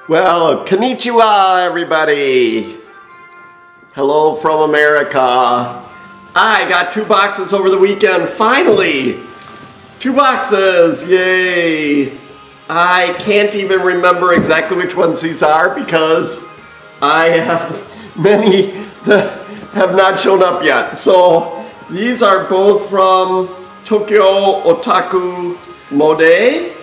Well, konnichiwa, everybody. Hello from America. I got 2 boxes over the weekend, finally. 2 boxes, yay. I can't even remember exactly which ones these are because I have many that have not shown up yet. So these are both from Tokyo Otaku Mode.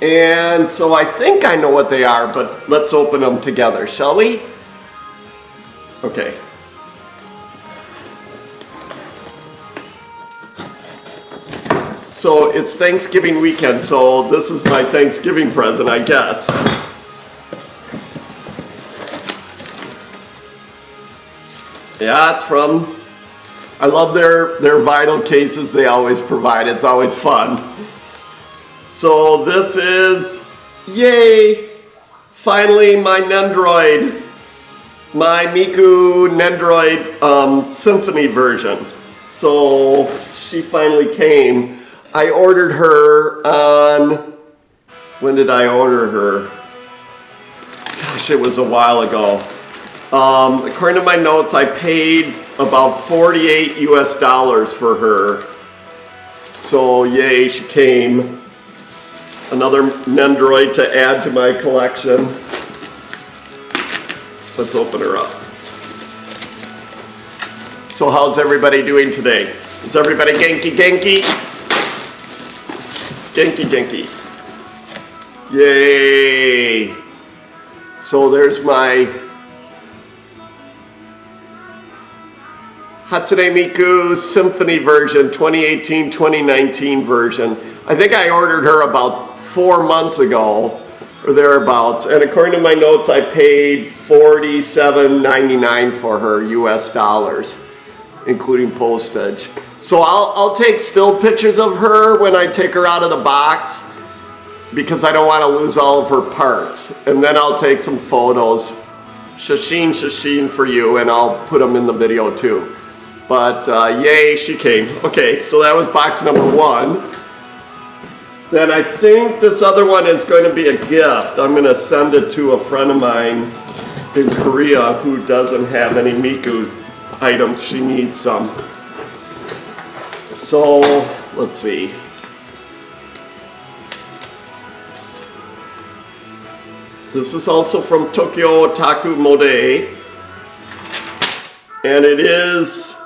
And so I think I know what they are, but let's open them together, shall we? Okay. So it's Thanksgiving weekend, so this is my Thanksgiving present, I guess. Yeah, it's from, I love their vinyl cases they always provide. It's always fun. So this is, yay, finally my Nendoroid, my Miku Nendoroid Symphony version. So she finally came. I ordered her on, when did I order her? Gosh, it was a while ago. According to my notes, I paid about $48 US for her. So yay, she came. Another Nendoroid to add to my collection. Let's open her up. So how's everybody doing today? Is everybody genki genki? Genki genki. Yay! So there's my Hatsune Miku Symphony version, 2018-2019 version. I think I ordered her about 4 months ago, or thereabouts, and according to my notes, I paid $47.99 for her US, including postage. So I'll take still pictures of her when I take her out of the box, because I don't want to lose all of her parts. And then I'll take some photos, shashin for you, and I'll put them in the video too. But yay, she came. Okay, so that was box number 1. Then I think this other one is going to be a gift. I'm going to send it to a friend of mine in Korea who doesn't have any Miku items. She needs some. So, let's see. This is also from Tokyo Otaku Mode. And it is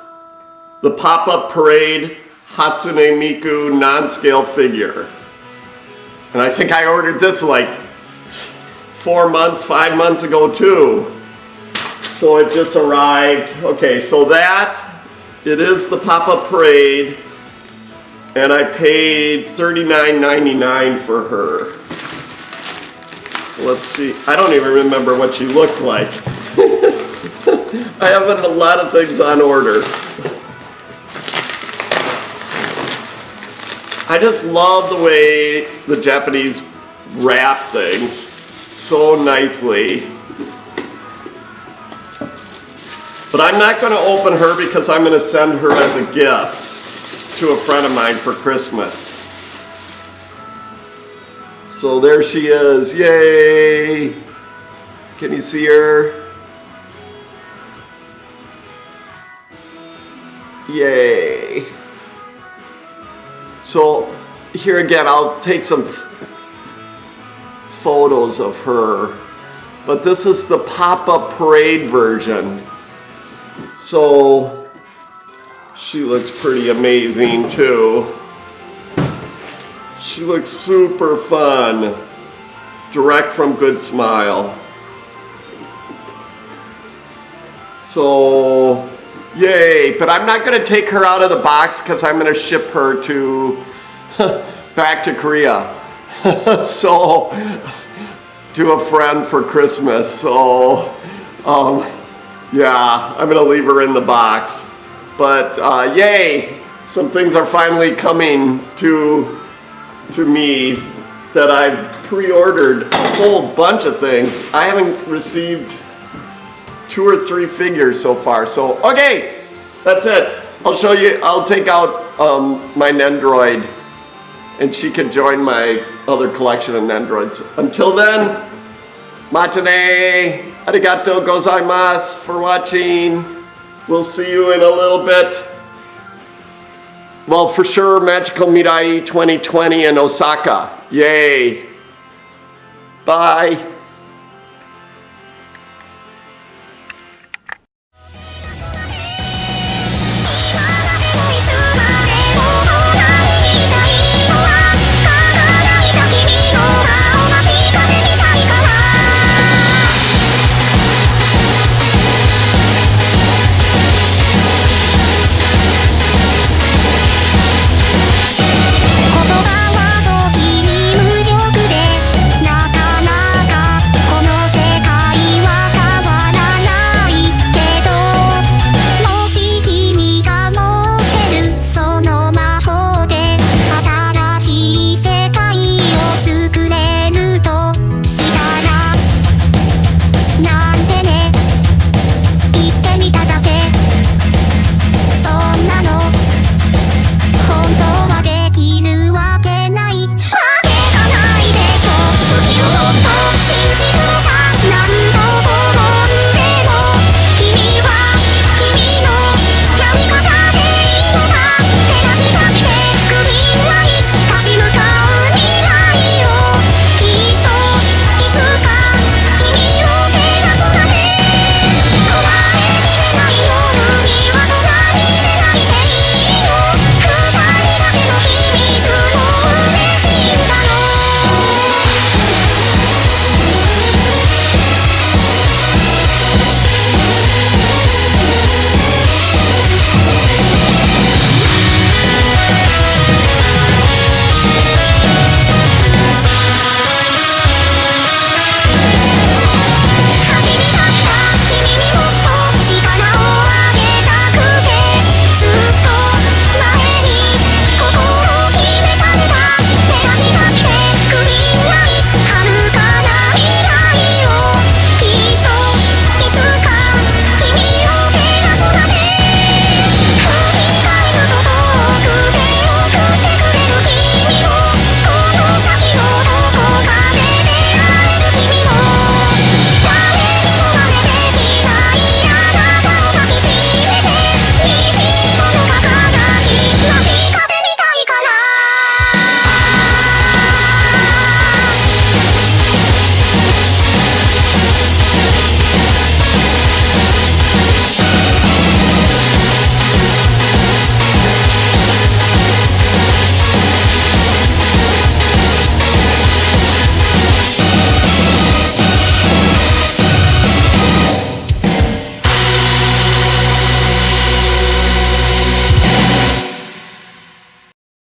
the Pop-Up Parade Hatsune Miku non-scale figure. And I think I ordered this like 5 months ago too. So it just arrived. Okay, so it is the Pop-Up Parade. And I paid $39.99 for her. So let's see. I don't even remember what she looks like. I have a lot of things on order. I just love the way the Japanese wrap things so nicely. But I'm not going to open her because I'm going to send her as a gift to a friend of mine for Christmas. So there she is. Yay! Can you see her? Yay! So here again, I'll take some photos of her, but this is the Pop-Up Parade version. So she looks pretty amazing too. She looks super fun. Direct from Good Smile. So yay, but I'm not going to take her out of the box because I'm going to ship her to back to Korea. So to a friend for Christmas. So yeah, I'm going to leave her in the box. But yay, some things are finally coming to me that I've pre-ordered a whole bunch of things. I haven't received 2 or 3 figures so far. So, okay, that's it. I'll show you, I'll take out my Nendoroid and she can join my other collection of Nendoroids. Until then, Matane. Arigatou gozaimasu for watching. We'll see you in a little bit. Well, for sure, Magical Mirai 2020 in Osaka. Yay. Bye.